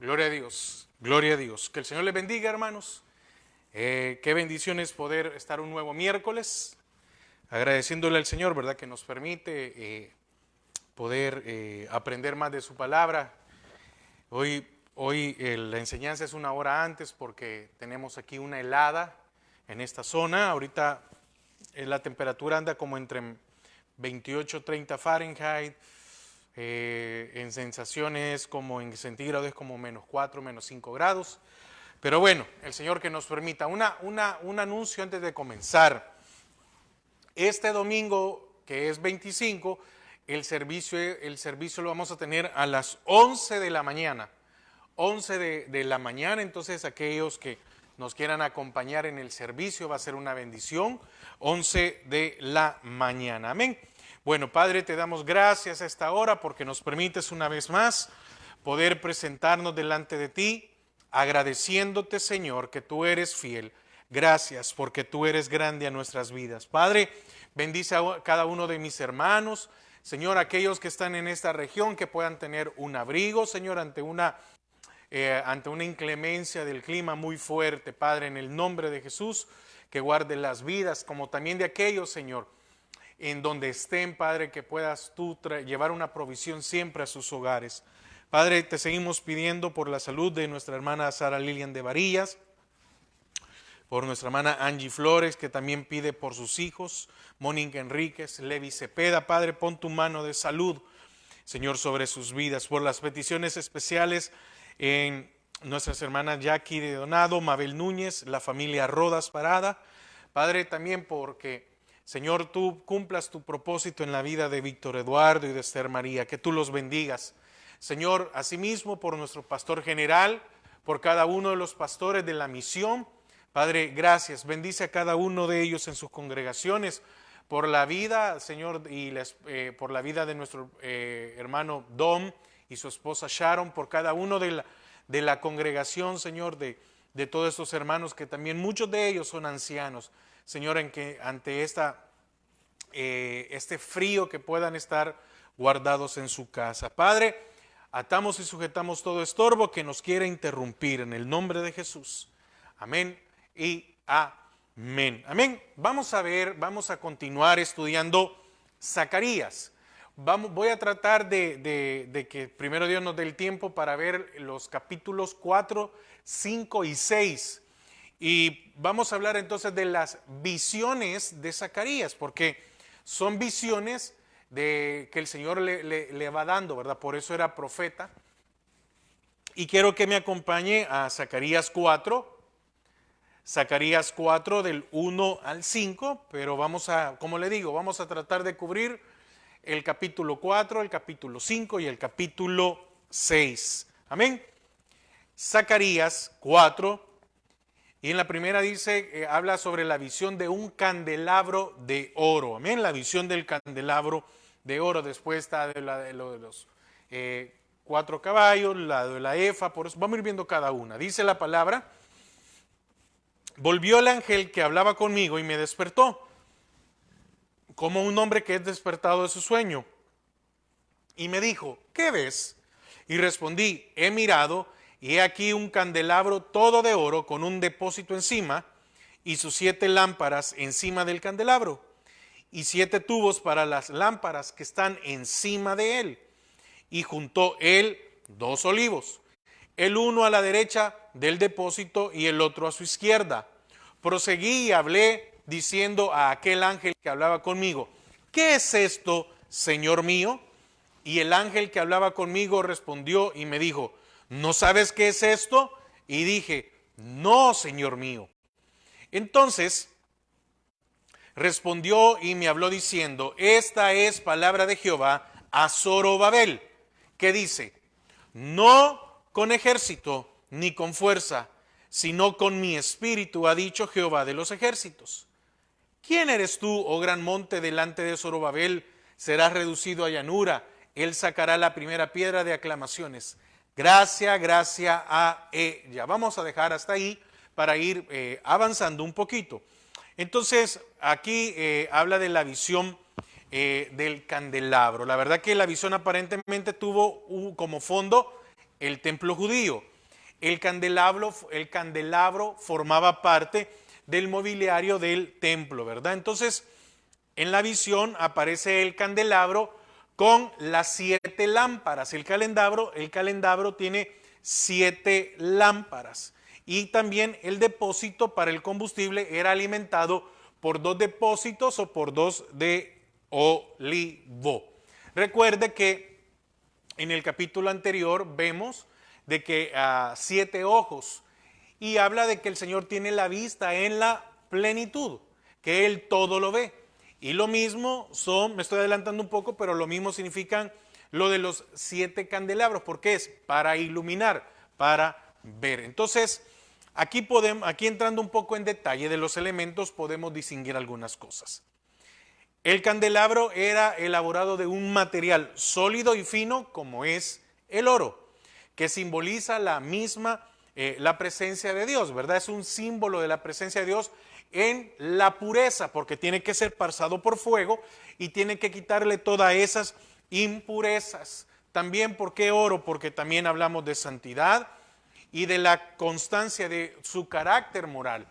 Gloria a Dios, gloria a Dios. Que el Señor les bendiga, hermanos. Qué bendición es poder estar un nuevo miércoles, agradeciéndole al Señor, ¿verdad?, que nos permite poder aprender más de su palabra. Hoy la enseñanza es una hora antes porque tenemos aquí una helada en esta zona. Ahorita la temperatura anda como entre 28 y 30 Fahrenheit. En sensaciones como en centígrados es como -4, -5 grados. Pero bueno, el Señor que nos permita. Un anuncio antes de comenzar. Este domingo, que es 25, el servicio lo vamos a tener a las 11 de la mañana. 11 de la mañana, entonces aquellos que nos quieran acompañar en el servicio va a ser una bendición. 11 de la mañana. Amén. Bueno, Padre, te damos gracias a esta hora porque nos permites una vez más poder presentarnos delante de ti, agradeciéndote, Señor, que tú eres fiel. Gracias porque tú eres grande a nuestras vidas. Padre, bendice a cada uno de mis hermanos. Señor, aquellos que están en esta región que puedan tener un abrigo, Señor, ante una inclemencia del clima muy fuerte. Padre, en el nombre de Jesús, que guarde las vidas, como también de aquellos, Señor, en donde estén, Padre, que puedas tú llevar una provisión siempre a sus hogares. Padre, te seguimos pidiendo por la salud de nuestra hermana Sara Lilian de Varillas, por nuestra hermana Angie Flores, que también pide por sus hijos, Mónica Enríquez, Levi Cepeda. Padre, pon tu mano de salud, Señor, sobre sus vidas, por las peticiones especiales en nuestras hermanas Jackie de Donado, Mabel Núñez, la familia Rodas Parada. Padre, también porque, Señor, tú cumplas tu propósito en la vida de Víctor Eduardo y de Esther María, que tú los bendigas. Señor, asimismo por nuestro pastor general, por cada uno de los pastores de la misión. Padre, gracias, bendice a cada uno de ellos en sus congregaciones, por la vida, Señor, y por la vida de nuestro hermano Dom y su esposa Sharon, por cada uno de la congregación, Señor, de todos estos hermanos que también muchos de ellos son ancianos. Señor, en que ante este frío que puedan estar guardados en su casa. Padre, atamos y sujetamos todo estorbo que nos quiera interrumpir en el nombre de Jesús. Amén y amén. Amén. Vamos a continuar estudiando Zacarías. Voy a tratar de que primero Dios nos dé el tiempo para ver los capítulos 4, 5 y 6. Y vamos a hablar entonces de las visiones de Zacarías, porque son visiones que el Señor le va dando, ¿verdad? Por eso era profeta. Y quiero que me acompañe a Zacarías 4 del 1 al 5, pero como le digo, vamos a tratar de cubrir el capítulo 4, el capítulo 5 y el capítulo 6. Amén. Zacarías 4. Y en la primera dice, habla sobre la visión de un candelabro de oro. Amén, la visión del candelabro de oro. Después está lo de los 4 caballos, la de la efa. Por eso vamos a ir viendo cada una. Dice la palabra: volvió el ángel que hablaba conmigo y me despertó, como un hombre que es despertado de su sueño. Y me dijo, ¿qué ves? Y respondí, he mirado, y he aquí un candelabro todo de oro con un depósito encima y sus 7 lámparas encima del candelabro y 7 tubos para las lámparas que están encima de él. Y juntó él 2 olivos, el uno a la derecha del depósito y el otro a su izquierda. Proseguí y hablé diciendo a aquel ángel que hablaba conmigo, ¿qué es esto, Señor mío? Y el ángel que hablaba conmigo respondió y me dijo, ¿no sabes qué es esto? Y dije, no, Señor mío. Entonces respondió y me habló diciendo, esta es palabra de Jehová a Zorobabel, que dice, no con ejército ni con fuerza, sino con mi espíritu, ha dicho Jehová de los ejércitos. ¿Quién eres tú, oh gran monte, delante de Zorobabel? Serás reducido a llanura, él sacará la primera piedra de aclamaciones. Gracia a ella. Vamos a dejar hasta ahí para ir avanzando un poquito. Entonces, aquí habla de la visión del candelabro. La verdad que la visión aparentemente tuvo como fondo el templo judío. el candelabro formaba parte del mobiliario del templo, ¿verdad? Entonces, en la visión aparece el candelabro con las 7 lámparas. El candelabro tiene 7 lámparas. Y también el depósito para el combustible era alimentado por 2 depósitos o por 2 de olivo. Recuerde que en el capítulo anterior vemos de que 7 ojos, y habla de que el Señor tiene la vista en la plenitud, que Él todo lo ve. Y lo mismo me estoy adelantando un poco, pero lo mismo significan lo de los 7 candelabros, porque es para iluminar, para ver. Entonces, aquí entrando un poco en detalle de los elementos, podemos distinguir algunas cosas. El candelabro era elaborado de un material sólido y fino como es el oro, que simboliza la presencia de Dios, ¿verdad? Es un símbolo de la presencia de Dios en la pureza, porque tiene que ser pasado por fuego y tiene que quitarle todas esas impurezas. También, ¿por qué oro? Porque también hablamos de santidad y de la constancia de su carácter moral.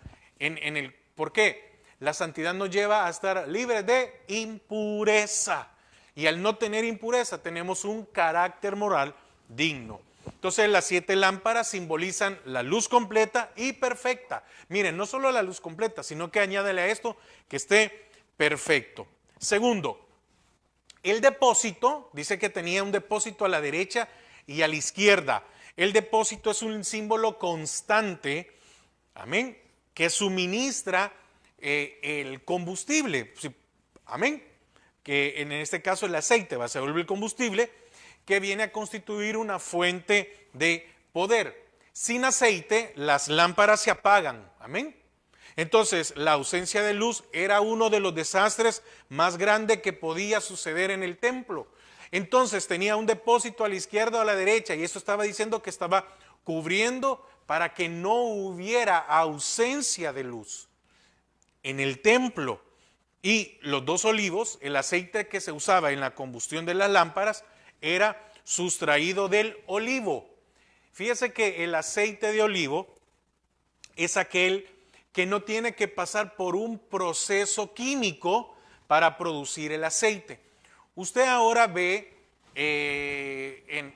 ¿Por qué? La santidad nos lleva a estar libres de impureza. Y al no tener impureza tenemos un carácter moral digno. Entonces las 7 lámparas simbolizan la luz completa y perfecta. Miren, no solo la luz completa, sino que añádele a esto que esté perfecto. Segundo, el depósito, dice que tenía un depósito a la derecha y a la izquierda. El depósito es un símbolo constante, amén, que suministra el combustible, amén, que en este caso el aceite va a ser el combustible que viene a constituir una fuente de poder. Sin aceite las lámparas se apagan, amén. Entonces la ausencia de luz era uno de los desastres más grandes que podía suceder en el templo. Entonces tenía un depósito a la izquierda o a la derecha y eso estaba diciendo que estaba cubriendo para que no hubiera ausencia de luz en el templo. Y los 2 olivos, el aceite que se usaba en la combustión de las lámparas, era sustraído del olivo. Fíjese que el aceite de olivo es aquel que no tiene que pasar por un proceso químico para producir el aceite. Usted ahora ve,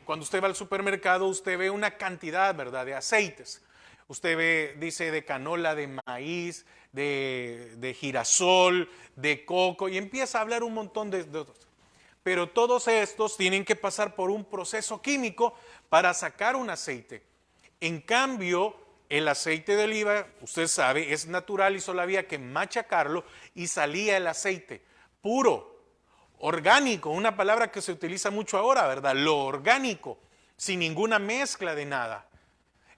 cuando usted va al supermercado, usted ve una cantidad, ¿verdad?, de aceites. Usted ve, dice, de canola, de maíz, de girasol, de coco, y empieza a hablar un montón de otros. Pero todos estos tienen que pasar por un proceso químico para sacar un aceite. En cambio, el aceite de oliva, usted sabe, es natural y solo había que machacarlo y salía el aceite puro, orgánico, una palabra que se utiliza mucho ahora, ¿verdad? Lo orgánico, sin ninguna mezcla de nada.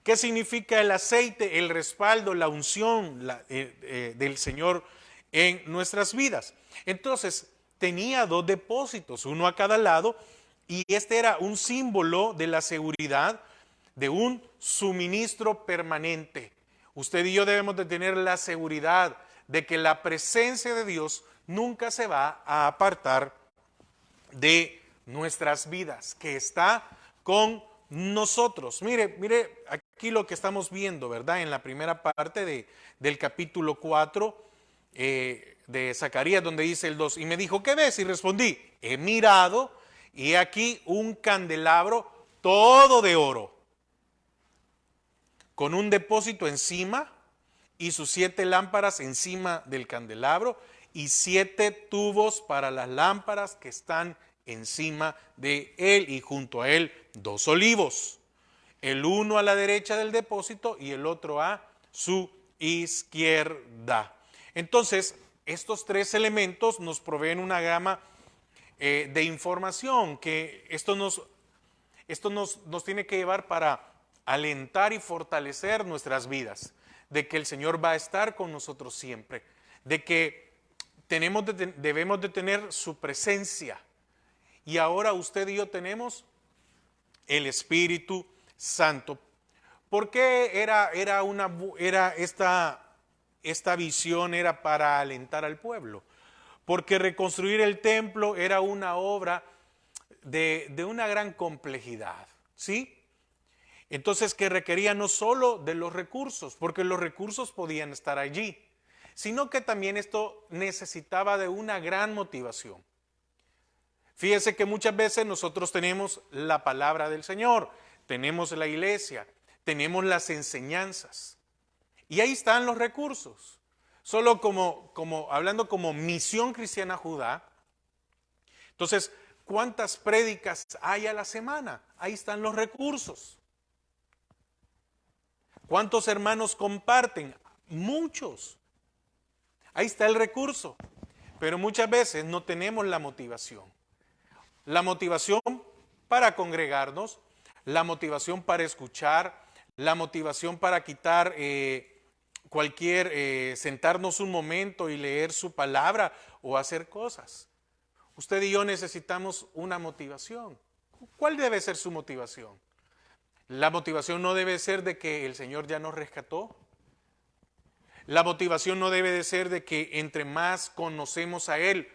¿Qué significa el aceite? El respaldo, la unción del Señor en nuestras vidas. Entonces, tenía 2 depósitos, uno a cada lado, y este era un símbolo de la seguridad de un suministro permanente. Usted y yo debemos de tener la seguridad de que la presencia de Dios nunca se va a apartar de nuestras vidas, que está con nosotros. Mire aquí lo que estamos viendo, ¿verdad? En la primera parte del capítulo 4 de Zacarías, donde dice el 2, y me dijo, ¿qué ves? Y respondí, he mirado y he aquí un candelabro todo de oro, con un depósito encima y sus 7 lámparas encima del candelabro y 7 tubos para las lámparas que están encima de él, y junto a él 2 olivos, el uno a la derecha del depósito y el otro a su izquierda. Entonces, estos 3 elementos nos proveen una gama de información que esto nos tiene que llevar para alentar y fortalecer nuestras vidas, de que el Señor va a estar con nosotros siempre, de que debemos de tener su presencia. Y ahora usted y yo tenemos el Espíritu Santo. ¿Por qué esta visión era para alentar al pueblo? Porque reconstruir el templo era una obra de una gran complejidad, ¿sí? Entonces, que requería no solo de los recursos, porque los recursos podían estar allí, sino que también esto necesitaba de una gran motivación. Fíjese que muchas veces nosotros tenemos la palabra del Señor, tenemos la iglesia, tenemos las enseñanzas, y ahí están los recursos. Solo hablando como Misión Cristiana Judá, entonces, ¿cuántas prédicas hay a la semana? Ahí están los recursos. ¿Cuántos hermanos comparten? Muchos. Ahí está el recurso. Pero muchas veces no tenemos la motivación. La motivación para congregarnos, la motivación para escuchar, la motivación para quitar sentarnos un momento y leer su palabra o hacer cosas. Usted y yo necesitamos una motivación. ¿Cuál debe ser su motivación? La motivación no debe ser de que el Señor ya nos rescató. La motivación no debe de ser de que entre más conocemos a Él,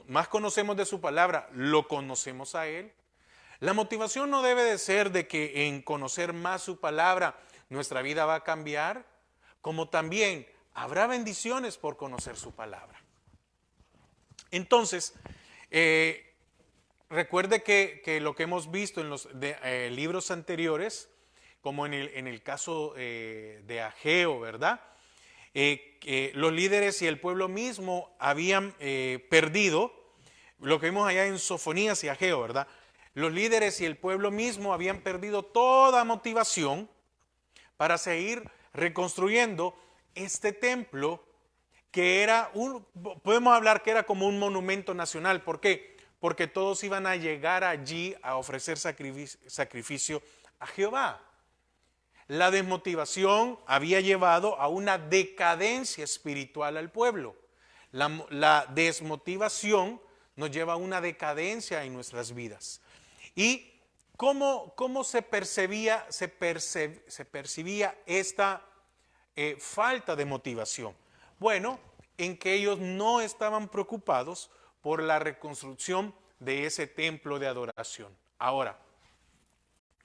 más conocemos de su palabra, lo conocemos a Él. La motivación no debe de ser de que en conocer más su palabra nuestra vida va a cambiar, como también habrá bendiciones por conocer su palabra. Entonces, recuerde que lo que hemos visto en los libros anteriores, como en el caso de Ageo, ¿verdad? Los líderes y el pueblo mismo habían perdido, lo que vimos allá en Sofonías y Ageo, ¿verdad? Los líderes y el pueblo mismo habían perdido toda motivación para seguir reconstruyendo este templo que era podemos hablar que era como un monumento nacional. ¿Por qué? Porque todos iban a llegar allí a ofrecer sacrificio a Jehová. La desmotivación había llevado a una decadencia espiritual al pueblo. La desmotivación nos lleva a una decadencia en nuestras vidas. ¿Y cómo se percibía esta falta de motivación? Bueno, en que ellos no estaban preocupados por la reconstrucción de ese templo de adoración. Ahora,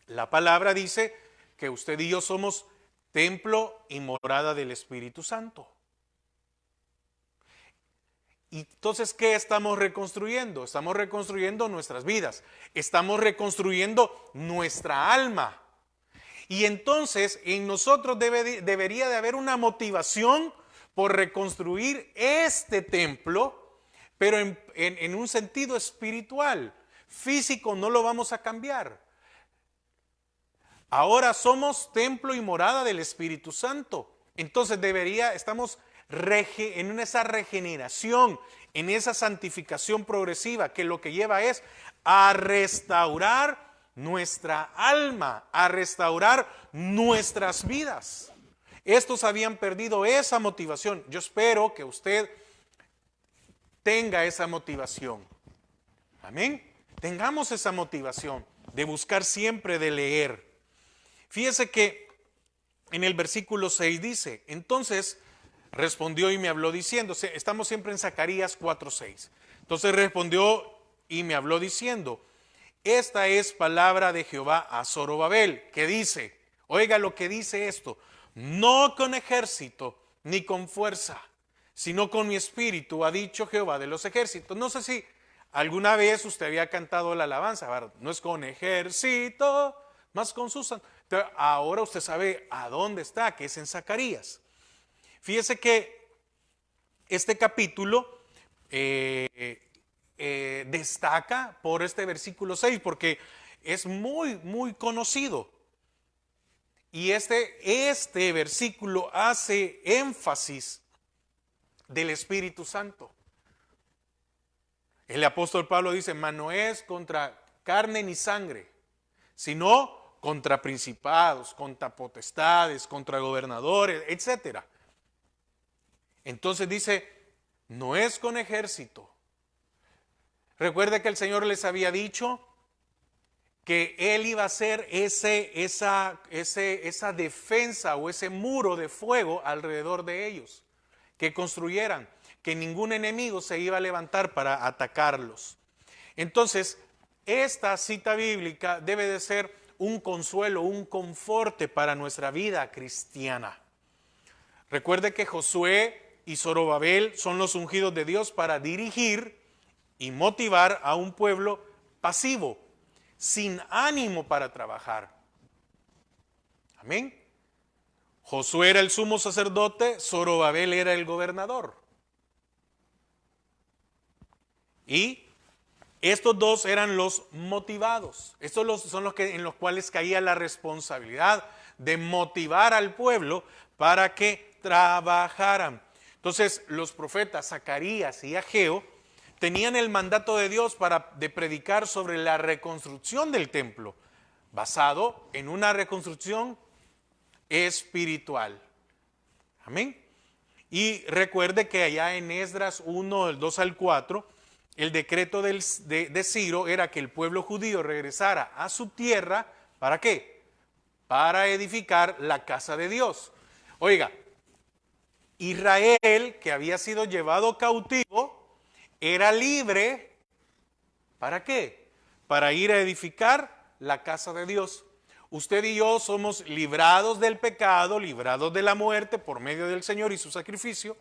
la palabra dice que usted y yo somos templo y morada del Espíritu Santo. Y entonces, ¿qué estamos reconstruyendo? Estamos reconstruyendo nuestras vidas, estamos reconstruyendo nuestra alma. Y entonces en nosotros debería de haber una motivación por reconstruir este templo, pero en un sentido espiritual. Físico no lo vamos a cambiar. Ahora somos templo y morada del Espíritu Santo. Entonces estamos en esa regeneración, en esa santificación progresiva, que lo que lleva es a restaurar nuestra alma, a restaurar nuestras vidas. Estos habían perdido esa motivación. Yo espero que usted tenga esa motivación. Amén. Tengamos esa motivación de buscar siempre, de leer. Fíjese que en el versículo 6 dice: entonces respondió y me habló diciendo, estamos siempre en Zacarías 4:6. Entonces respondió y me habló diciendo: esta es palabra de Jehová a Zorobabel, que dice, oiga lo que dice esto: no con ejército ni con fuerza, sino con mi espíritu, ha dicho Jehová de los ejércitos. No sé si alguna vez usted había cantado la alabanza, ¿verdad? No es con ejército, más con sus... Ahora usted sabe a dónde está, que es en Zacarías. Fíjese que este capítulo destaca por este versículo 6, porque es muy, muy conocido. Y este versículo hace énfasis del Espíritu Santo. El apóstol Pablo dice: mas no es contra carne ni sangre, sino contra principados, contra potestades, contra gobernadores, etc. Entonces dice, no es con ejército. Recuerde que el Señor les había dicho que Él iba a hacer esa defensa o ese muro de fuego alrededor de ellos, que construyeran, que ningún enemigo se iba a levantar para atacarlos. Entonces, esta cita bíblica debe de ser un consuelo, un conforte para nuestra vida cristiana. Recuerde que Josué y Zorobabel son los ungidos de Dios para dirigir y motivar a un pueblo pasivo, sin ánimo para trabajar. Amén. Josué era el sumo sacerdote, Zorobabel era el gobernador. Y estos dos eran los motivados. Estos son los que, en los cuales caía la responsabilidad de motivar al pueblo para que trabajaran. Entonces los profetas Zacarías y Ageo tenían el mandato de Dios de predicar sobre la reconstrucción del templo, basado en una reconstrucción espiritual. Amén. Y recuerde que allá en Esdras 1, del 2 al 4, el decreto de Ciro era que el pueblo judío regresara a su tierra. ¿Para qué? Para edificar la casa de Dios. Oiga, Israel, que había sido llevado cautivo, era libre. ¿Para qué? Para ir a edificar la casa de Dios. Usted y yo somos librados del pecado, librados de la muerte por medio del Señor y su sacrificio,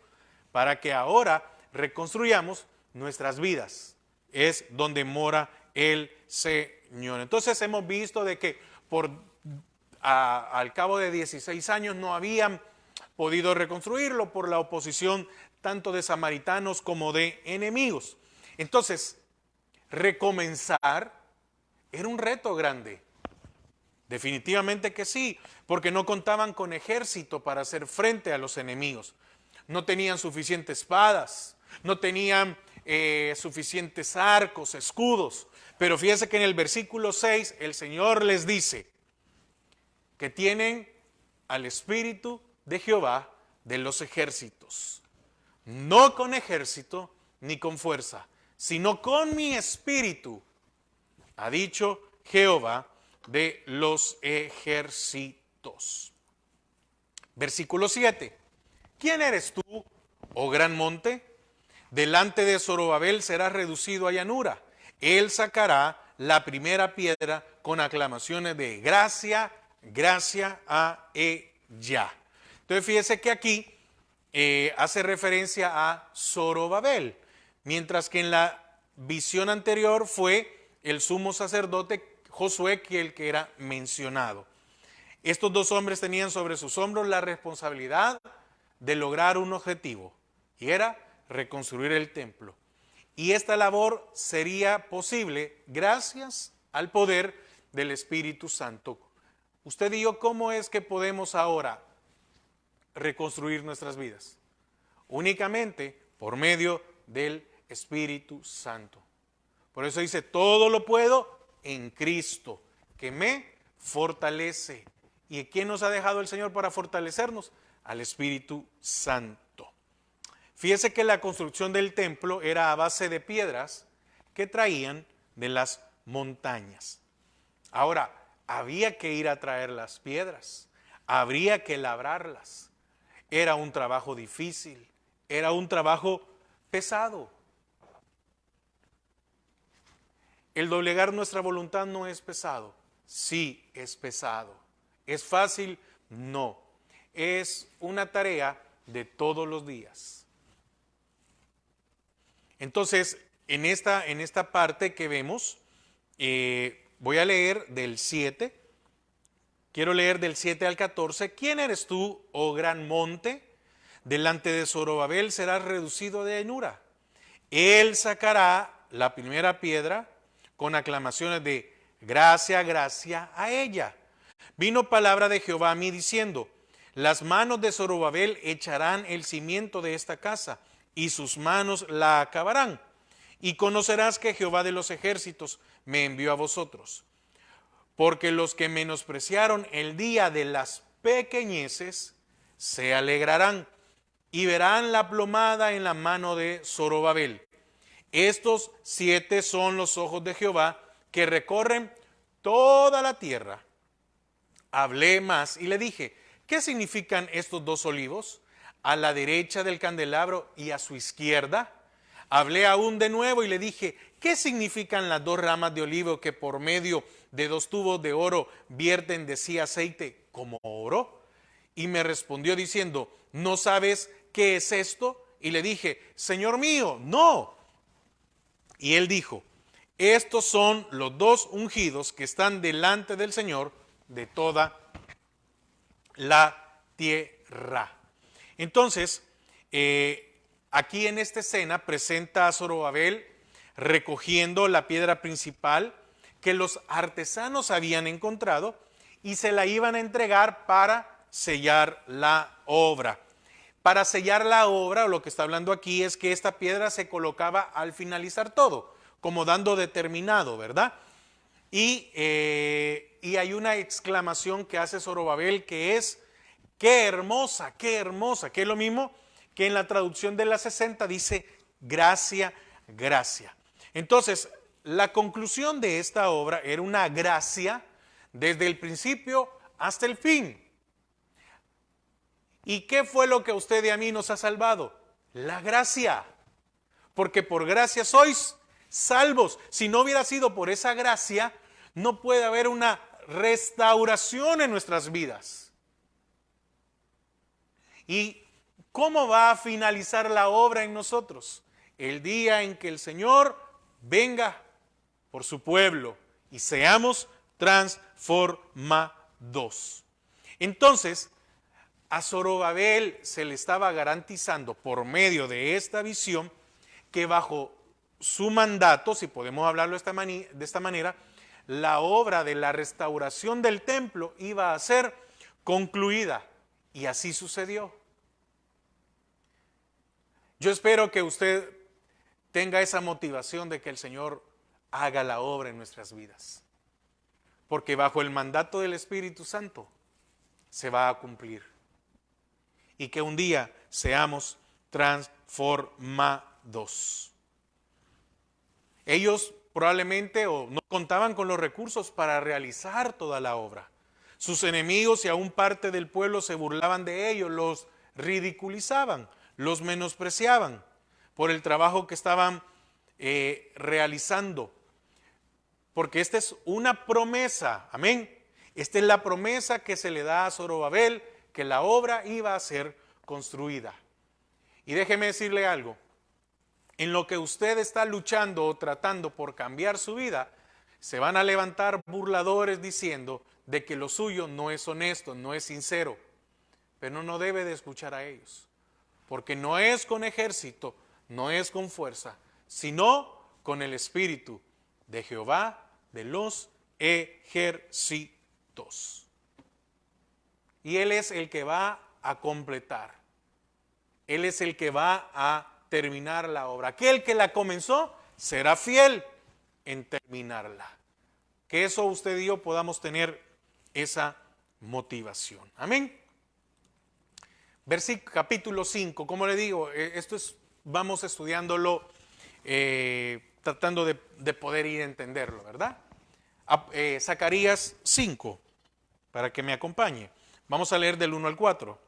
para que ahora reconstruyamos nuestras vidas. Es donde mora el Señor. Entonces hemos visto de que al cabo de 16 años no habían podido reconstruirlo por la oposición tanto de samaritanos como de enemigos. Entonces, recomenzar era un reto grande. Definitivamente que sí, porque no contaban con ejército para hacer frente a los enemigos. No tenían suficientes espadas, no tenían suficientes arcos, escudos. Pero fíjense que en el versículo 6 el Señor les dice que tienen al Espíritu de Jehová de los ejércitos. No con ejército ni con fuerza, sino con mi espíritu, ha dicho Jehová de los ejércitos. Versículo 7. ¿Quién eres tú, oh gran monte? Delante de Zorobabel serás reducido a llanura. Él sacará la primera piedra con aclamaciones de gracia, gracia a ella. Entonces fíjese que aquí hace referencia a Zorobabel, mientras que en la visión anterior fue el sumo sacerdote Josué el que era mencionado. Estos dos hombres tenían sobre sus hombros la responsabilidad de lograr un objetivo, y era reconstruir el templo. Y esta labor sería posible gracias al poder del Espíritu Santo. Usted y yo, ¿cómo es que podemos ahora reconstruir nuestras vidas? Únicamente por medio del Espíritu Santo. Por eso dice, todo lo puedo en Cristo, que me fortalece. ¿Y quién nos ha dejado el Señor para fortalecernos? Al Espíritu Santo. Fíjese que la construcción del templo era a base de piedras que traían de las montañas. Ahora, había que ir a traer las piedras, habría que labrarlas. Era un trabajo difícil, era un trabajo pesado. El doblegar nuestra voluntad no es pesado. Sí, es pesado. ¿Es fácil? No. Es una tarea de todos los días. Entonces, en esta parte que vemos, voy a leer del 7. Quiero leer del 7 al 14. ¿Quién eres tú, oh gran monte? Delante de Zorobabel serás reducido de llanura. Él sacará la primera piedra con aclamaciones de gracia, gracia a ella. Vino palabra de Jehová a mí diciendo, las manos de Zorobabel echarán el cimiento de esta casa, y sus manos la acabarán. Y conocerás que Jehová de los ejércitos me envió a vosotros. Porque los que menospreciaron el día de las pequeñeces se alegrarán y verán la plomada en la mano de Zorobabel. Estos 7 son los ojos de Jehová que recorren toda la tierra. Hablé más y le dije, ¿qué significan estos 2 olivos? A la derecha del candelabro y a su izquierda. Hablé aún de nuevo y le dije, ¿qué significan las dos ramas de olivo que por medio de dos tubos de oro vierten de sí aceite como oro? Y me respondió diciendo, ¿no sabes qué es esto? Y le dije, Señor mío, no. Y él dijo, estos son los dos ungidos que están delante del Señor de toda la tierra. Entonces, aquí en esta escena presenta a Zorobabel recogiendo la piedra principal que los artesanos habían encontrado y se la iban a entregar para sellar la obra. Para sellar la obra, lo que está hablando aquí es que esta piedra se colocaba al finalizar todo, como dando determinado, ¿verdad? Y hay una exclamación que hace Zorobabel que es, qué hermosa, que es lo mismo que en la traducción de la 60 dice, gracia, gracia. Entonces, la conclusión de esta obra era una gracia desde el principio hasta el fin. ¿Y qué fue lo que a usted y a mí nos ha salvado? La gracia. Porque por gracia sois salvos. Si no hubiera sido por esa gracia, no puede haber una restauración en nuestras vidas. ¿Y cómo va a finalizar la obra en nosotros? El día en que el Señor venga por su pueblo y seamos transformados. Entonces, a Zorobabel se le estaba garantizando por medio de esta visión que bajo su mandato, si podemos hablarlo de esta manera, la obra de la restauración del templo iba a ser concluida. Y así sucedió. Yo espero que usted tenga esa motivación de que el Señor haga la obra en nuestras vidas. Porque bajo el mandato del Espíritu Santo se va a cumplir. Y que un día seamos transformados. Ellos probablemente no contaban con los recursos para realizar toda la obra. Sus enemigos y aún parte del pueblo se burlaban de ellos, los ridiculizaban, los menospreciaban por el trabajo que estaban realizando. Porque esta es una promesa, amén. Esta es la promesa que se le da a Zorobabel, que la obra iba a ser construida. Y déjeme decirle algo, en lo que usted está luchando o tratando por cambiar su vida, se van a levantar burladores diciendo de que lo suyo no es honesto, no es sincero, pero no debe de escuchar a ellos, porque no es con ejército, no es con fuerza, sino con el Espíritu de Jehová de los ejércitos. Y Él es el que va a completar. Él es el que va a terminar la obra. Aquel que la comenzó será fiel en terminarla. Que eso usted y yo podamos tener esa motivación. Amén. Versículo capítulo 5, como le digo, vamos estudiándolo, tratando de poder ir a entenderlo, ¿verdad? Zacarías 5, para que me acompañe. Vamos a leer del 1 al 4.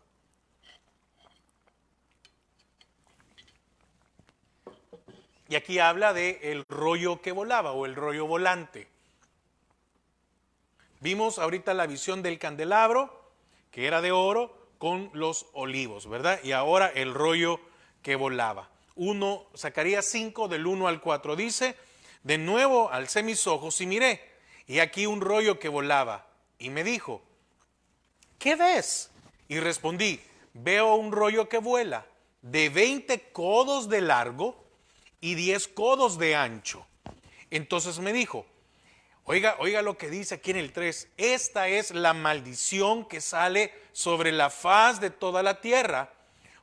Y aquí habla del rollo que volaba o el rollo volante. Vimos ahorita la visión del candelabro, que era de oro, con los olivos, ¿verdad? Y ahora el rollo que volaba. Zacarías 5, del 1 al 4, dice, de nuevo alcé mis ojos y miré, y aquí un rollo que volaba. Y me dijo, ¿qué ves? Y respondí, veo un rollo que vuela, de 20 codos de largo y 10 codos de ancho. Entonces me dijo, oiga lo que dice aquí en el 3, esta es la maldición que sale sobre la faz de toda la tierra,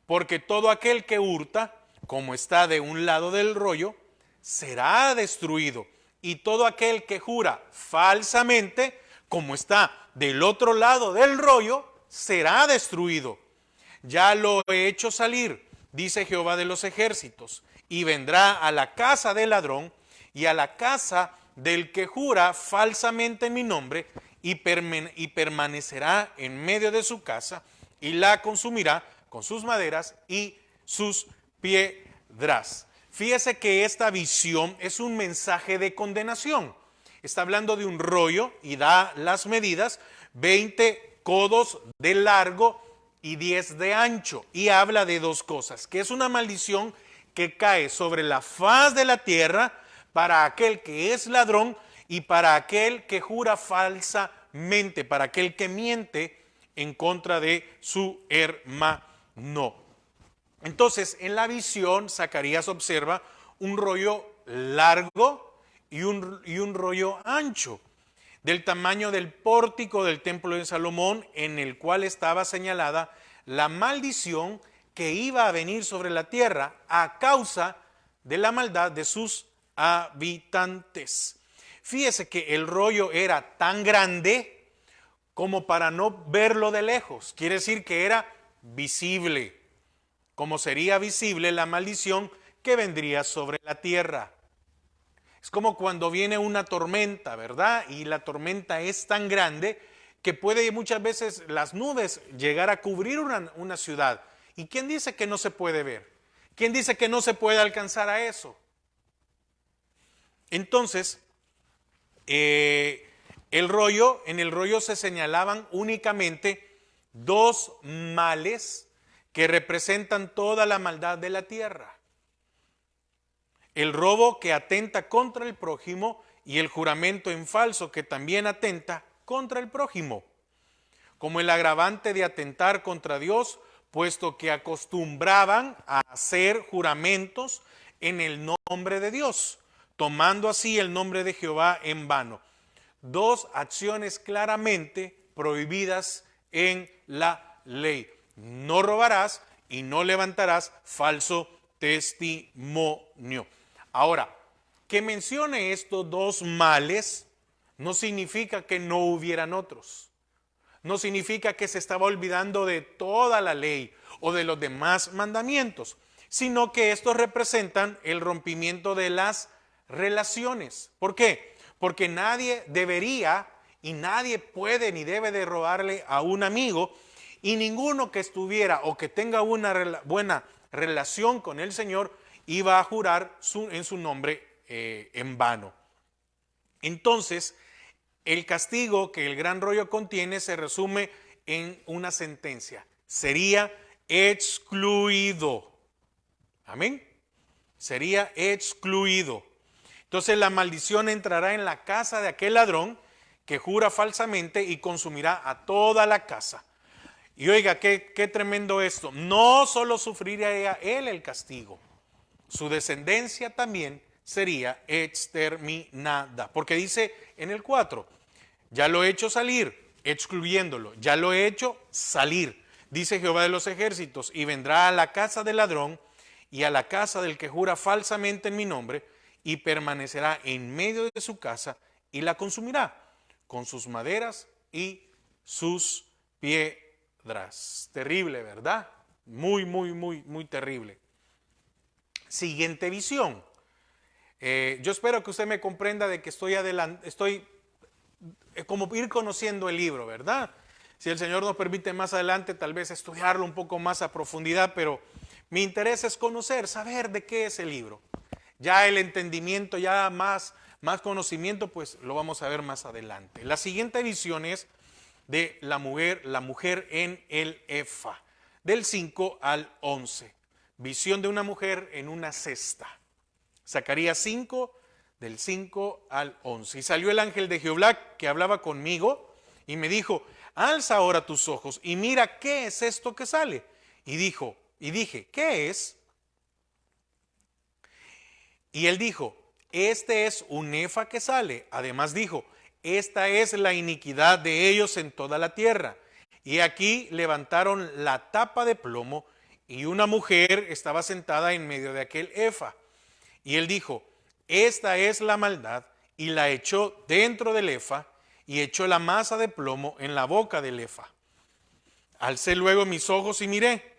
porque todo aquel que hurta, como está de un lado del rollo, será destruido, y todo aquel que jura falsamente, como está del otro lado del rollo, será destruido. Ya lo he hecho salir, dice Jehová de los ejércitos, y vendrá a la casa del ladrón y a la casa del que jura falsamente en mi nombre, y permanecerá en medio de su casa, y la consumirá con sus maderas y sus piedras. Fíjese que esta visión es un mensaje de condenación. Está hablando de un rollo y da las medidas, 20 codos de largo y 10 de ancho. Y habla de dos cosas, que es una maldición que cae sobre la faz de la tierra para aquel que es ladrón y para aquel que jura falsamente, para aquel que miente en contra de su hermano. Entonces, en la visión, Zacarías observa un rollo largo y un rollo ancho, del tamaño del pórtico del templo de Salomón, en el cual estaba señalada la maldición que iba a venir sobre la tierra a causa de la maldad de sus habitantes. Fíjese que el rollo era tan grande como para no verlo de lejos. Quiere decir que era visible, como sería visible la maldición que vendría sobre la tierra. Es como cuando viene una tormenta, ¿verdad? Y la tormenta es tan grande que puede muchas veces las nubes llegar a cubrir una ciudad. ¿Y quién dice que no se puede ver? ¿Quién dice que no se puede alcanzar a eso? Entonces, en el rollo se señalaban únicamente dos males que representan toda la maldad de la tierra. El robo que atenta contra el prójimo y el juramento en falso que también atenta contra el prójimo, como el agravante de atentar contra Dios, puesto que acostumbraban a hacer juramentos en el nombre de Dios, tomando así el nombre de Jehová en vano. Dos acciones claramente prohibidas en la ley. No robarás y no levantarás falso testimonio. Ahora, que mencione estos dos males no significa que no hubieran otros. No significa que se estaba olvidando de toda la ley o de los demás mandamientos, sino que estos representan el rompimiento de las relaciones. ¿Por qué? Porque nadie debería y nadie puede ni debe de robarle a un amigo, y ninguno que estuviera o que tenga una buena relación con el Señor iba a jurar en su nombre en vano. Entonces, el castigo que el gran rollo contiene se resume en una sentencia. Sería excluido. Amén. Sería excluido. Entonces la maldición entrará en la casa de aquel ladrón que jura falsamente y consumirá a toda la casa. Y oiga, qué tremendo esto. No solo sufriría él el castigo, su descendencia también sería exterminada. Porque dice en el 4, ya lo he hecho salir, excluyéndolo, ya lo he hecho salir, dice Jehová de los ejércitos, y vendrá a la casa del ladrón y a la casa del que jura falsamente en mi nombre, y permanecerá en medio de su casa y la consumirá con sus maderas y sus piedras. Terrible, ¿verdad? Muy, muy, muy, muy terrible. Siguiente visión. Yo espero que usted me comprenda de que estoy como ir conociendo el libro, ¿verdad? Si el Señor nos permite más adelante tal vez estudiarlo un poco más a profundidad, pero mi interés es conocer, saber de qué es el libro. Ya el entendimiento, ya más conocimiento, pues lo vamos a ver más adelante. La siguiente visión es de la mujer en el Efa, del 5 al 11. Visión de una mujer en una cesta. Zacarías 5, del 5 al 11. Y salió el ángel de Jehová que hablaba conmigo y me dijo, alza ahora tus ojos y mira qué es esto que sale. Y dije, ¿qué es? Y él dijo, este es un efa que sale. Además dijo, esta es la iniquidad de ellos en toda la tierra. Y aquí levantaron la tapa de plomo y una mujer estaba sentada en medio de aquel efa. Y él dijo, esta es la maldad, y la echó dentro del efa y echó la masa de plomo en la boca del efa. Alcé luego mis ojos y miré,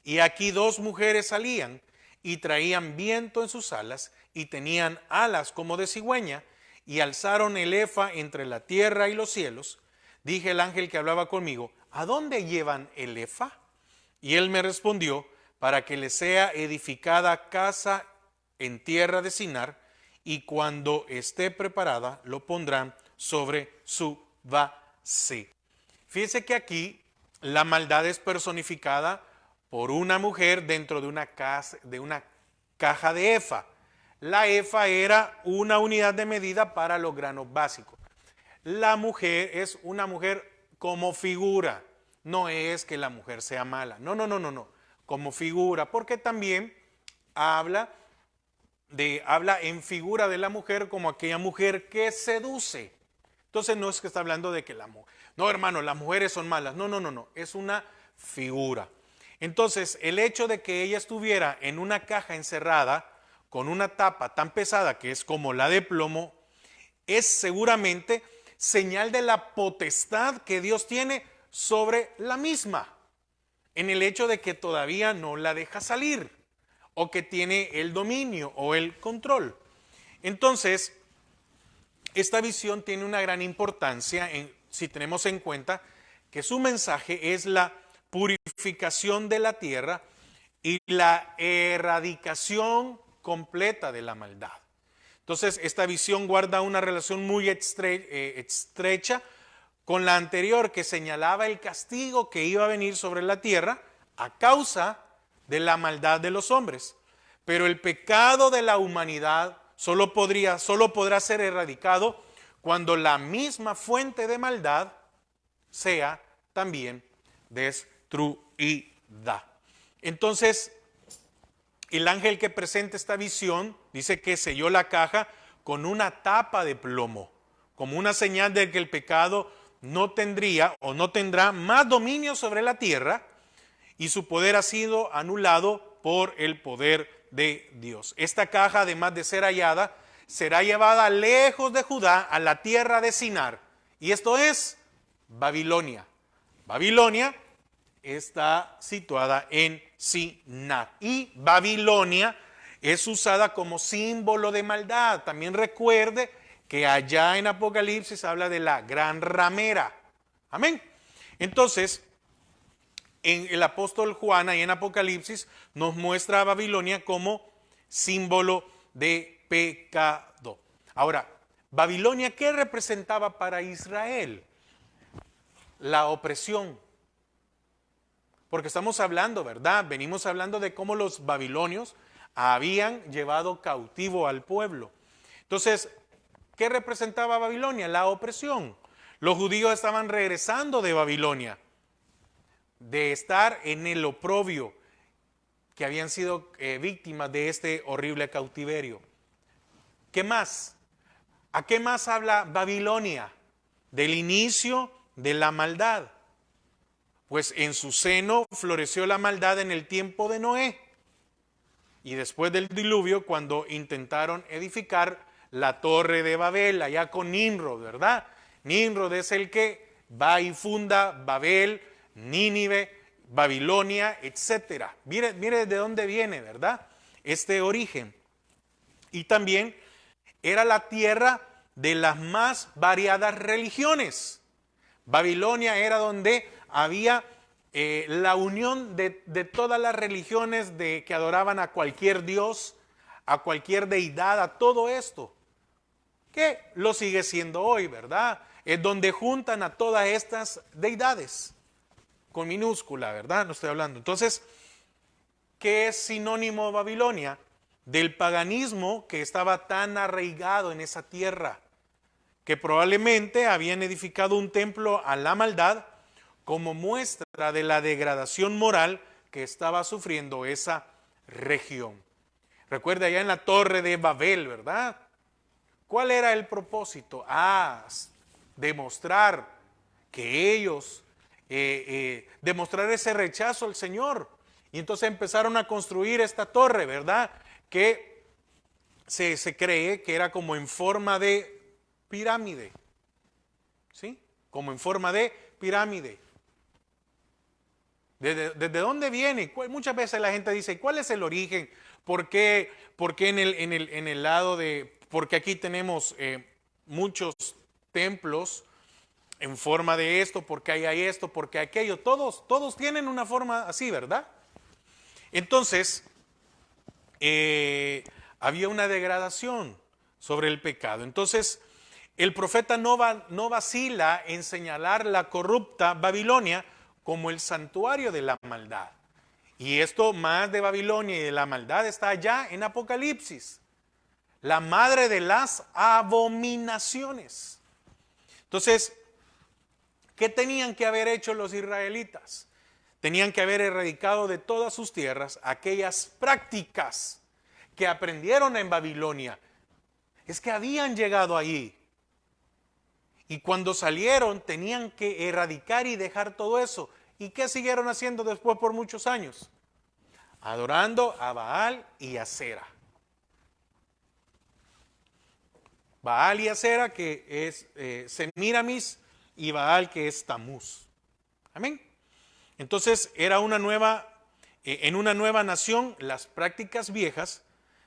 y aquí dos mujeres salían y traían viento en sus alas y tenían alas como de cigüeña y alzaron el efa entre la tierra y los cielos. Dije al ángel que hablaba conmigo, ¿a dónde llevan el efa? Y él me respondió, para que le sea edificada casa en tierra de Sinar, y cuando esté preparada lo pondrán sobre su base. Fíjese que aquí la maldad es personificada por una mujer dentro de una caja de efa. La efa era una unidad de medida para los granos básicos. La mujer es una mujer como figura. No es que la mujer sea mala. No, no, no, no, no. Como figura, porque también habla en figura de la mujer como aquella mujer que seduce. Entonces no es que está hablando de que la mujer, no hermano, las mujeres son malas. No, no, no, no. Es una figura. Entonces el hecho de que ella estuviera en una caja encerrada con una tapa tan pesada que es como la de plomo, es seguramente señal de la potestad que Dios tiene sobre la misma, en el hecho de que todavía no la deja salir, o que tiene el dominio o el control. Entonces, esta visión tiene una gran importancia si tenemos en cuenta que su mensaje es la purificación de la tierra y la erradicación completa de la maldad. Entonces, esta visión guarda una relación muy estrecha con la anterior, que señalaba el castigo que iba a venir sobre la tierra a causa de la maldad de los hombres. Pero el pecado de la humanidad solo podrá ser erradicado cuando la misma fuente de maldad sea también destruida. Entonces, el ángel que presenta esta visión dice que selló la caja con una tapa de plomo, como una señal de que el pecado no tendría o no tendrá más dominio sobre la tierra y su poder ha sido anulado por el poder de Dios. Esta caja, además de ser hallada, será llevada lejos de Judá a la tierra de Sinar, y esto es Babilonia. Babilonia está situada en Sinar, y Babilonia es usada como símbolo de maldad. También recuerde que allá en Apocalipsis habla de la gran ramera. Amén. Entonces, en el apóstol Juan, ahí en Apocalipsis, nos muestra a Babilonia como símbolo de pecado. Ahora, Babilonia, ¿qué representaba para Israel? La opresión. Porque estamos hablando, ¿verdad? Venimos hablando de cómo los babilonios habían llevado cautivo al pueblo. Entonces, ¿qué representaba Babilonia? La opresión. Los judíos estaban regresando de Babilonia, de estar en el oprobio, que habían sido víctimas de este horrible cautiverio. ¿Qué más? ¿A qué más habla Babilonia? Del inicio de la maldad. Pues en su seno floreció la maldad en el tiempo de Noé. Y después del diluvio, cuando intentaron edificar la torre de Babel, allá con Nimrod, ¿verdad? Nimrod es el que va y funda Babel, Nínive, Babilonia, etc. Mire de dónde viene, ¿verdad? Este origen. Y también era la tierra de las más variadas religiones. Babilonia era donde había la unión de todas las religiones que adoraban a cualquier dios, a cualquier deidad, a todo esto, que lo sigue siendo hoy, ¿verdad? Es donde juntan a todas estas deidades, con minúscula, ¿verdad? No estoy hablando. Entonces, ¿qué es sinónimo de Babilonia? Del paganismo que estaba tan arraigado en esa tierra, que probablemente habían edificado un templo a la maldad como muestra de la degradación moral que estaba sufriendo esa región. Recuerda allá en la torre de Babel, ¿verdad? ¿Cuál era el propósito? Demostrar que ellos, demostrar ese rechazo al Señor. Y entonces empezaron a construir esta torre, ¿verdad? Que se cree que era como en forma de pirámide. ¿Sí? Como en forma de pirámide. ¿Desde dónde viene? Muchas veces la gente dice, ¿cuál es el origen? ¿Por qué en el lado de... Porque aquí tenemos muchos templos en forma de esto, porque hay esto, porque aquello. Todos tienen una forma así, ¿verdad? Entonces, había una degradación sobre el pecado. Entonces, el profeta no vacila en señalar la corrupta Babilonia como el santuario de la maldad. Y esto más de Babilonia y de la maldad está allá en Apocalipsis, la madre de las abominaciones. Entonces, ¿qué tenían que haber hecho los israelitas? Tenían que haber erradicado de todas sus tierras aquellas prácticas que aprendieron en Babilonia. Es que habían llegado allí. Y cuando salieron tenían que erradicar y dejar todo eso. ¿Y qué siguieron haciendo después por muchos años? Adorando a Baal y a Acera. Baal y Acera, que es Semiramis, y Baal, que es Tamuz. Amén. Entonces era una nueva, en una nueva nación, las prácticas viejas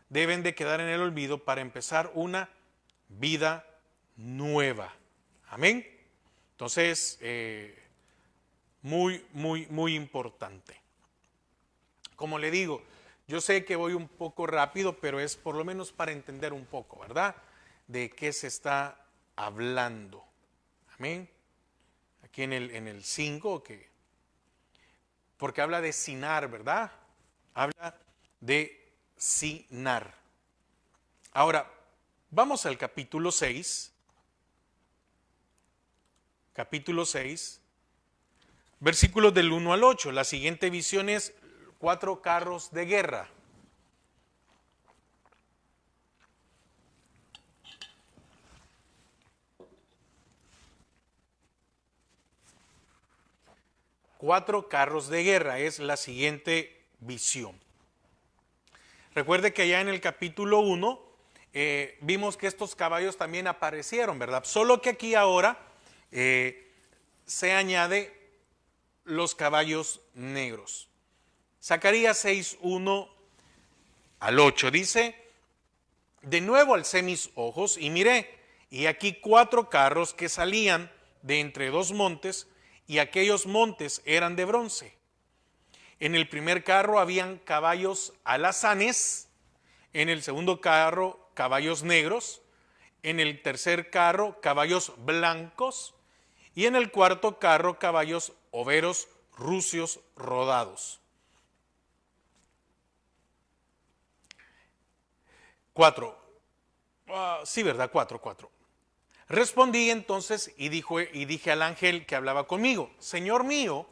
deben de quedar en el olvido para empezar una vida nueva. Amén. Entonces, muy importante. Como le digo, yo sé que voy un poco rápido, pero es por lo menos para entender un poco, ¿verdad? De qué se está hablando. Amén. Aquí en el 5, porque habla de Sinar, ¿verdad? Habla de Sinar. Ahora, vamos al capítulo 6. Capítulo 6, versículos del 1 al 8. La siguiente visión es 4 carros de guerra. Cuatro carros de guerra es la siguiente visión. Recuerde que allá en el capítulo 1 vimos que estos caballos también aparecieron, ¿verdad? Solo que aquí ahora se añade los caballos negros. Zacarías 6, 1 al 8 dice: de nuevo alcé mis ojos y miré, y aquí 4 carros que salían de entre 2 montes, y aquellos montes eran de bronce. En el primer carro habían caballos alazanes, en el segundo carro caballos negros, en el tercer carro caballos blancos, y en el cuarto carro caballos overos rucios rodados. 4. Sí, ¿verdad? 4. Respondí entonces y dije al ángel que hablaba conmigo: Señor mío,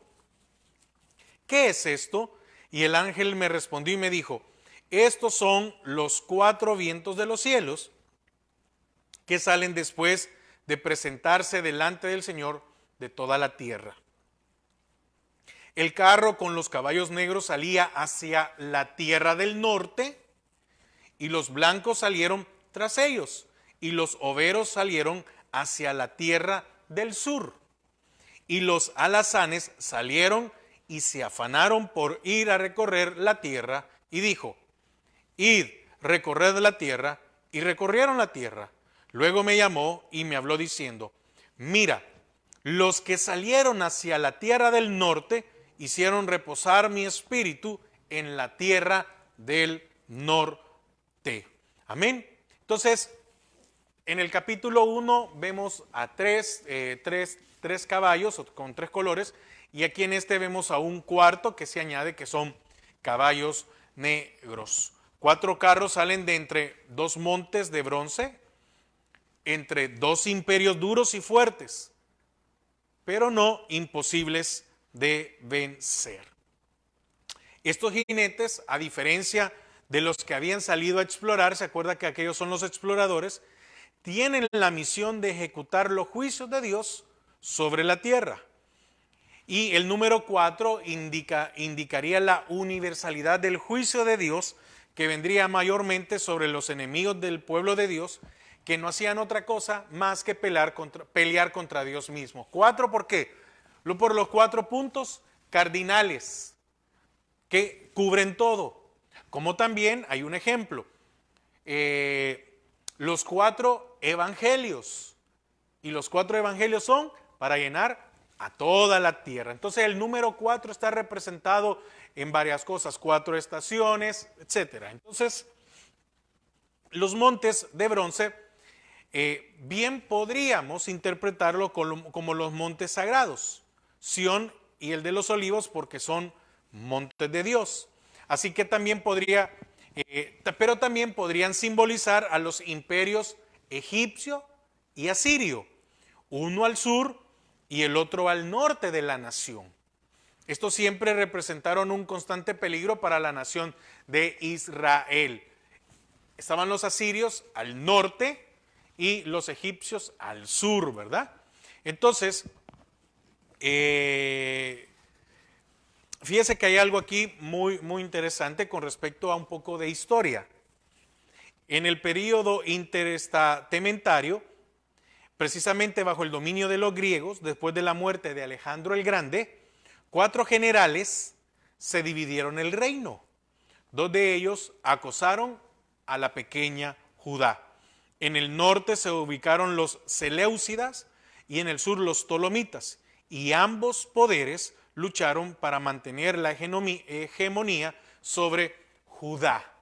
¿qué es esto? Y el ángel me respondió y me dijo: estos son los 4 vientos de los cielos que salen después de presentarse delante del Señor de toda la tierra. El carro con los caballos negros salía hacia la tierra del norte, y los blancos salieron tras ellos, y los overos salieron hacia la tierra del sur. Y los alazanes salieron y se afanaron por ir a recorrer la tierra, y dijo: id, recorred la tierra, y recorrieron la tierra. Luego me llamó y me habló diciendo: mira, los que salieron hacia la tierra del norte hicieron reposar mi espíritu en la tierra del norte. Amén. Entonces, en el capítulo 1 vemos a tres caballos con 3 colores, y aquí en este vemos a un cuarto que se añade, que son caballos negros. 4 carros salen de entre 2 montes de bronce, entre 2 imperios duros y fuertes, pero no imposibles de vencer. Estos jinetes, a diferencia de los que habían salido a explorar, se acuerda que aquellos son los exploradores, tienen la misión de ejecutar los juicios de Dios sobre la tierra. Y el número 4 indicaría la universalidad del juicio de Dios, que vendría mayormente sobre los enemigos del pueblo de Dios, que no hacían otra cosa más que pelear contra Dios mismo. 4, ¿por qué? Por los 4 puntos cardinales que cubren todo. Como también hay un ejemplo, los 4 evangelios, y los 4 evangelios son para llenar a toda la tierra. Entonces el número 4 está representado en varias cosas, 4 estaciones, etc. Entonces los montes de bronce, bien podríamos interpretarlo como los montes sagrados, Sión y el de los Olivos, porque son montes de Dios. Así que también pero también podrían simbolizar a los imperios egipcio y asirio, uno al sur y el otro al norte de la nación. Estos siempre representaron un constante peligro para la nación de Israel. Estaban los asirios al norte y los egipcios al sur, ¿verdad? Entonces, fíjese que hay algo aquí muy, muy interesante con respecto a un poco de historia. En el período intertestamentario, precisamente bajo el dominio de los griegos, después de la muerte de Alejandro el Grande, 4 generales se dividieron el reino. 2 de ellos acosaron a la pequeña Judá. En el norte se ubicaron los Seleucidas y en el sur los Ptolomitas, y ambos poderes lucharon para mantener la hegemonía sobre Judá.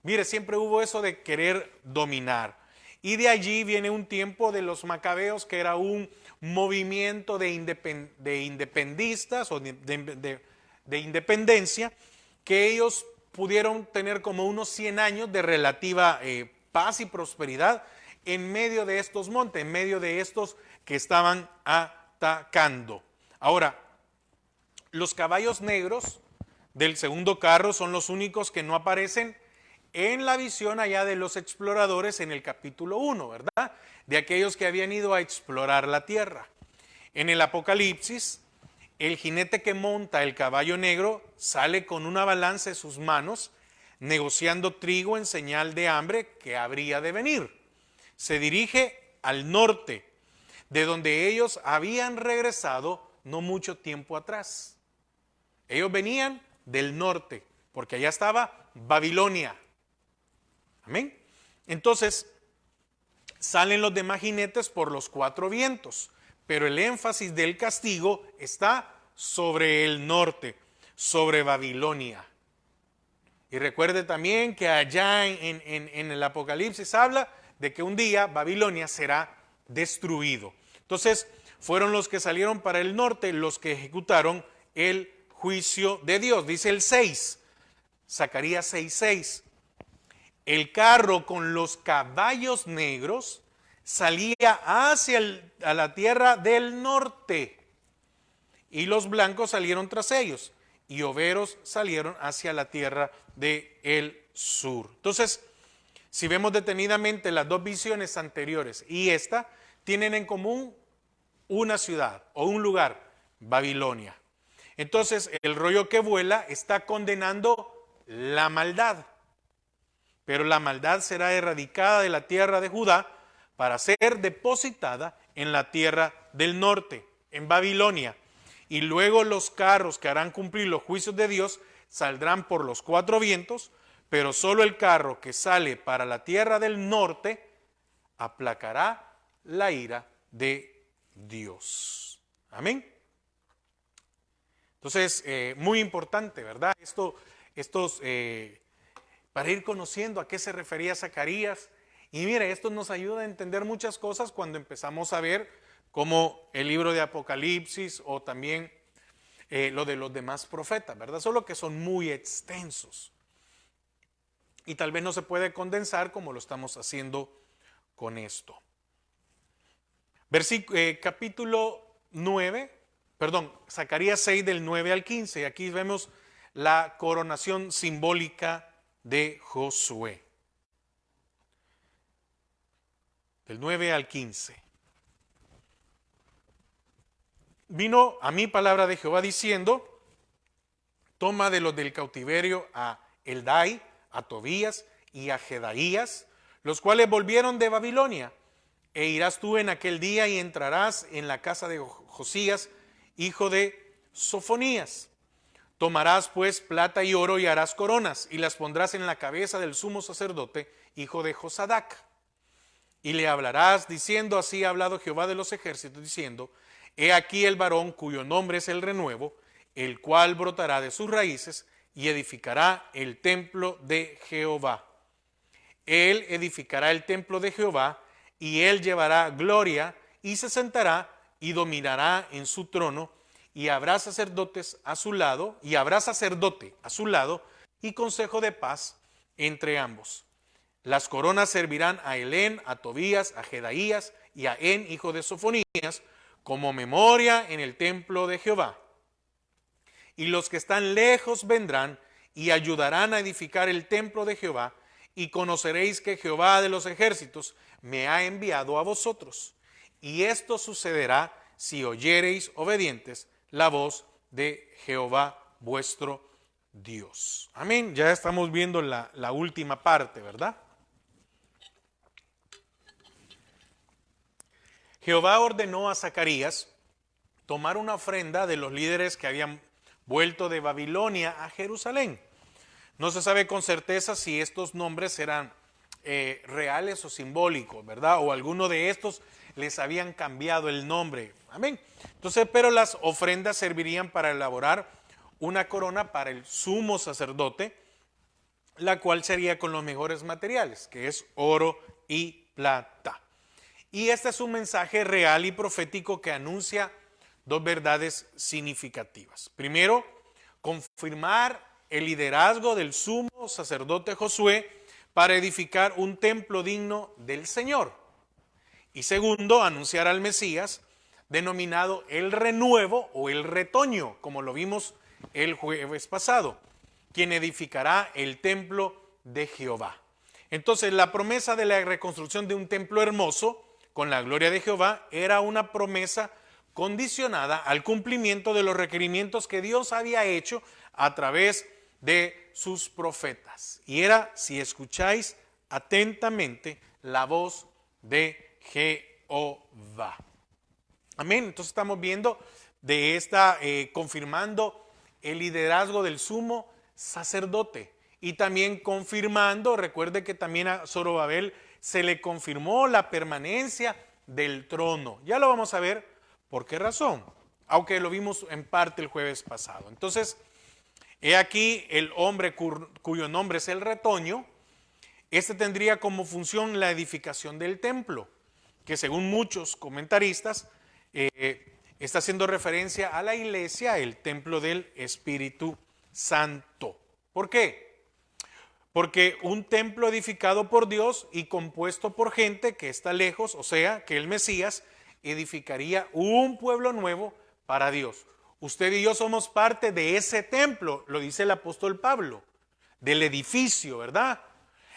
Mire, siempre hubo eso de querer dominar. Y de allí viene un tiempo de los macabeos, que era un movimiento de independistas o de independencia, que ellos pudieron tener como unos 100 años de relativa paz y prosperidad en medio de estos montes, en medio de estos que estaban atacando. Ahora, los caballos negros del segundo carro son los únicos que no aparecen en la visión allá de los exploradores en el capítulo 1, ¿verdad? De aquellos que habían ido a explorar la tierra. En el Apocalipsis, el jinete que monta el caballo negro sale con una balanza en sus manos, negociando trigo en señal de hambre que habría de venir. Se dirige al norte, de donde ellos habían regresado no mucho tiempo atrás. Ellos venían del norte, porque allá estaba Babilonia. Amén. Entonces, salen los demás jinetes por los 4 vientos, pero el énfasis del castigo está sobre el norte, sobre Babilonia. Y recuerde también que allá en el Apocalipsis habla de que un día Babilonia será destruido. Entonces, fueron los que salieron para el norte los que ejecutaron el juicio de Dios. Dice el 6, Zacarías 6:6. El carro con los caballos negros salía hacia a la tierra del norte, y los blancos salieron tras ellos, y overos salieron hacia la tierra del sur. Entonces, si vemos detenidamente las 2 visiones anteriores y esta, tienen en común una ciudad o un lugar, Babilonia. Entonces, el rollo que vuela está condenando la maldad, pero la maldad será erradicada de la tierra de Judá para ser depositada en la tierra del norte, en Babilonia. Y luego los carros que harán cumplir los juicios de Dios saldrán por los 4 vientos, pero solo el carro que sale para la tierra del norte aplacará la ira de Dios. Amén. Entonces, muy importante, ¿verdad? Para ir conociendo a qué se refería Zacarías. Y mire, esto nos ayuda a entender muchas cosas cuando empezamos a ver como el libro de Apocalipsis o también lo de los demás profetas, ¿verdad? Solo que son muy extensos. Y tal vez no se puede condensar como lo estamos haciendo con esto. Capítulo 9, Zacarías 6 del 9 al 15. Aquí vemos la coronación simbólica de Josué. Del 9 al 15. Vino a mí palabra de Jehová diciendo: toma de los del cautiverio a Eldai, a Tobías y a Jedaías, los cuales volvieron de Babilonia, e irás tú en aquel día y entrarás en la casa de Josías, hijo de Sofonías. Tomarás pues plata y oro y harás coronas, y las pondrás en la cabeza del sumo sacerdote, hijo de Josadac. Y le hablarás diciendo: así ha hablado Jehová de los ejércitos, diciendo: He aquí el varón cuyo nombre es el renuevo, el cual brotará de sus raíces y edificará el templo de Jehová. Él edificará el templo de Jehová y él llevará gloria y se sentará y dominará en su trono y habrá sacerdotes a su lado y habrá sacerdote a su lado y consejo de paz entre ambos. Las coronas servirán a Helén, a Tobías, a Jedaías y a En, hijo de Sofonías, como memoria en el templo de Jehová. Y los que están lejos vendrán y ayudarán a edificar el templo de Jehová, y conoceréis que Jehová de los ejércitos me ha enviado a vosotros. Y esto sucederá si oyereis obedientes la voz de Jehová vuestro Dios. Amén. Ya estamos viendo la última parte, ¿verdad? Jehová ordenó a Zacarías tomar una ofrenda de los líderes que habían vuelto de Babilonia a Jerusalén. No se sabe con certeza si estos nombres eran reales o simbólicos, ¿verdad? O alguno de estos les habían cambiado el nombre. Amén. Entonces, pero las ofrendas servirían para elaborar una corona para el sumo sacerdote, la cual sería con los mejores materiales, que es oro y plata. Y este es un mensaje real y profético que anuncia dos verdades significativas. Primero, confirmar el liderazgo del sumo sacerdote Josué para edificar un templo digno del Señor. Y segundo, anunciar al Mesías, denominado el renuevo o el retoño, como lo vimos el jueves pasado, quien edificará el templo de Jehová. Entonces, la promesa de la reconstrucción de un templo hermoso con la gloria de Jehová era una promesa condicionada al cumplimiento de los requerimientos que Dios había hecho a través de sus profetas. Y era, si escucháis atentamente la voz de Jehová. Amén. Entonces estamos viendo de esta, confirmando el liderazgo del sumo sacerdote. Y también confirmando, recuerde que también a Zorobabel se le confirmó la permanencia del trono. Ya lo vamos a ver por qué razón, aunque lo vimos en parte el jueves pasado. Entonces, he aquí el hombre cuyo nombre es el retoño. Este tendría como función la edificación del templo, que según muchos comentaristas está haciendo referencia a la iglesia, el templo del Espíritu Santo. ¿Por qué? Porque un templo edificado por Dios y compuesto por gente que está lejos, o sea, que el Mesías edificaría un pueblo nuevo para Dios. Usted y yo somos parte de ese templo, lo dice el apóstol Pablo, del edificio, ¿verdad?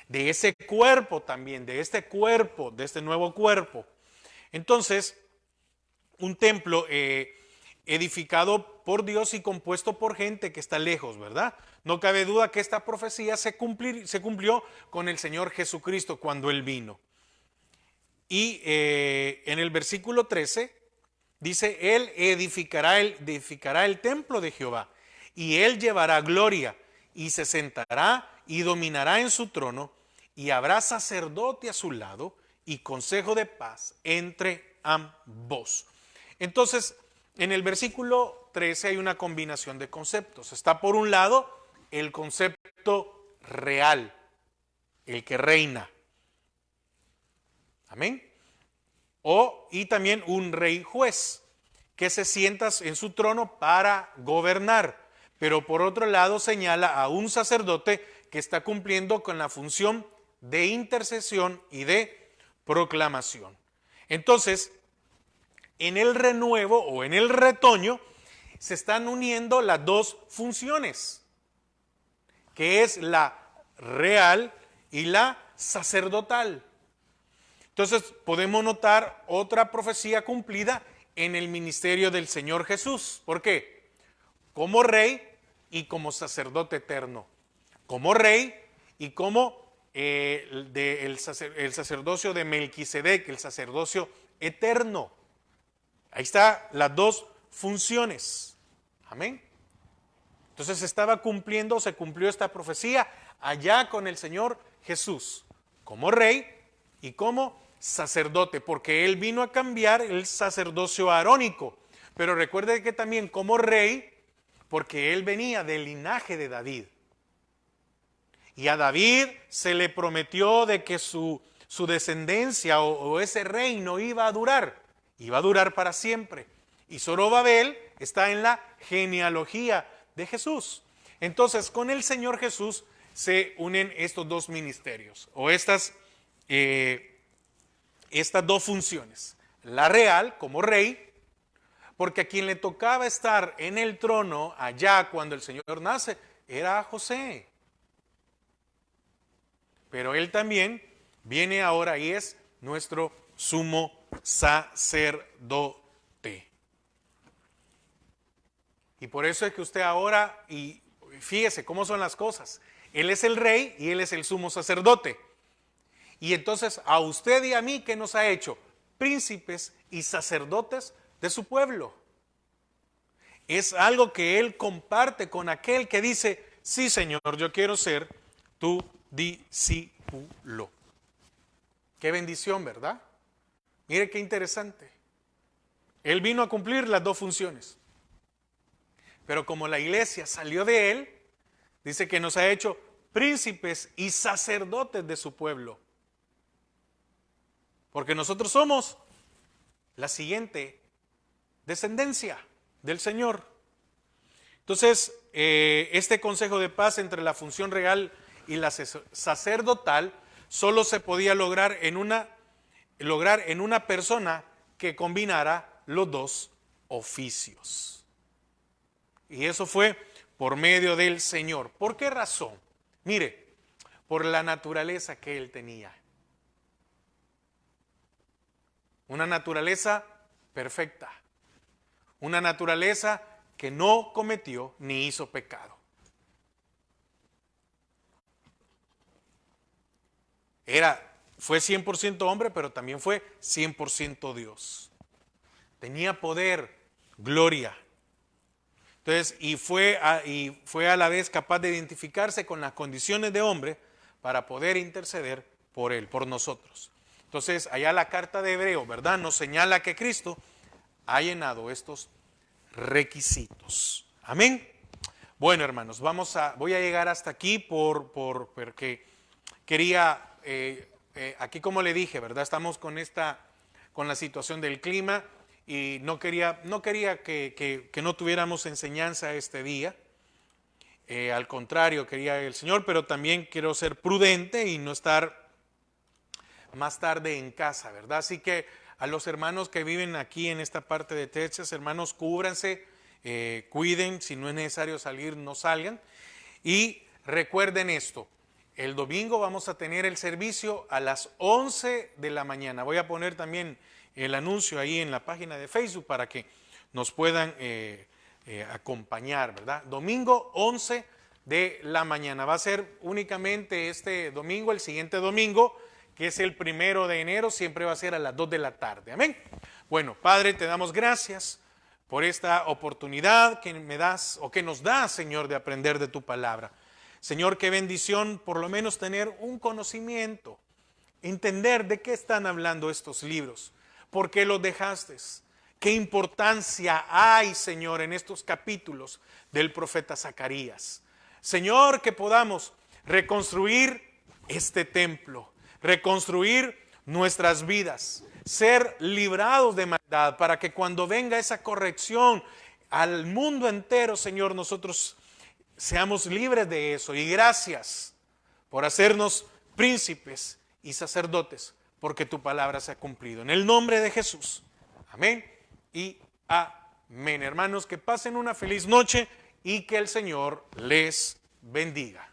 De ese cuerpo también, de este cuerpo, de este nuevo cuerpo. Entonces, un templo edificado por Dios y compuesto por gente que está lejos, ¿verdad? No cabe duda que esta profecía se cumplió con el Señor Jesucristo cuando Él vino. Y en el versículo 13 dice, Él edificará el templo de Jehová y Él llevará gloria y se sentará y dominará en su trono y habrá sacerdote a su lado y consejo de paz entre ambos. Entonces, en el versículo 13 hay una combinación de conceptos. Está por un lado el concepto real, el que reina. Amén. Y también un rey juez que se sienta en su trono para gobernar. Pero por otro lado señala a un sacerdote que está cumpliendo con la función de intercesión y de proclamación. Entonces, en el renuevo o en el retoño se están uniendo las dos funciones, que es la real y la sacerdotal. Entonces podemos notar otra profecía cumplida en el ministerio del Señor Jesús. ¿Por qué? Como rey y como sacerdote eterno. Como rey y como el sacerdocio de Melquisedec, el sacerdocio eterno. Ahí están las dos funciones. Amén. Entonces se cumplió esta profecía allá con el Señor Jesús, como rey y como sacerdote, porque Él vino a cambiar el sacerdocio arónico, Pero recuerde que también como rey, porque él venía del linaje de David. Y a David se le prometió de que su descendencia o ese reino iba a durar para siempre. Y Zorobabel está en la genealogía de Jesús. Entonces, con el Señor Jesús se unen estos dos ministerios, o estas dos funciones. La real, como rey, porque a quien le tocaba estar en el trono allá cuando el Señor nace, era a José. Pero él también viene ahora y es nuestro sumo sacerdote. Y por eso es que usted ahora, y fíjese cómo son las cosas, él es el rey y él es el sumo sacerdote. Y entonces a usted y a mí, ¿qué nos ha hecho? Príncipes y sacerdotes de su pueblo. Es algo que él comparte con aquel que dice, sí Señor, yo quiero ser tu discípulo. Qué bendición, ¿verdad? Mire qué interesante. Él vino a cumplir las dos funciones. Pero como la iglesia salió de él, dice que nos ha hecho príncipes y sacerdotes de su pueblo. Porque nosotros somos la siguiente descendencia del Señor. Entonces, este consejo de paz entre la función real y la sacerdotal solo se podía lograr en una persona que combinara los dos oficios. Y eso fue por medio del Señor. ¿Por qué razón? Mire, por la naturaleza que él tenía. Una naturaleza perfecta. Una naturaleza que no cometió ni hizo pecado. Fue 100% hombre, pero también fue 100% Dios. Tenía poder, gloria. Entonces, y fue a la vez capaz de identificarse con las condiciones de hombre para poder interceder por él, por nosotros. Entonces, allá la carta de Hebreo, ¿verdad? Nos señala que Cristo ha llenado estos requisitos. Amén. Bueno, hermanos, voy a llegar hasta aquí porque quería, aquí como le dije, ¿verdad? Estamos con la situación del clima. Y no quería que no tuviéramos enseñanza este día. Al contrario, quería el Señor, pero también quiero ser prudente y no estar más tarde en casa, ¿verdad? Así que a los hermanos que viven aquí en esta parte de Texas, hermanos, cúbranse, cuiden, si no es necesario salir, no salgan. Y recuerden esto, el domingo vamos a tener el servicio a las 11 de la mañana. Voy a poner también el anuncio ahí en la página de Facebook para que nos puedan acompañar, ¿verdad? Domingo 11 de la mañana. Va a ser únicamente este domingo, el siguiente domingo, que es el 1 de enero, siempre va a ser a las 2 de la tarde. Amén. Bueno, Padre, te damos gracias por esta oportunidad que me das o que nos das, Señor, de aprender de tu palabra. Señor, qué bendición por lo menos tener un conocimiento, entender de qué están hablando estos libros. ¿Por qué los dejaste? ¿Qué importancia hay, Señor, en estos capítulos del profeta Zacarías? Señor, que podamos reconstruir este templo, reconstruir nuestras vidas, ser librados de maldad, para que cuando venga esa corrección al mundo entero, Señor, nosotros seamos libres de eso. Y gracias por hacernos príncipes y sacerdotes, porque tu palabra se ha cumplido. En el nombre de Jesús. Amén y amén. Hermanos, que pasen una feliz noche y que el Señor les bendiga.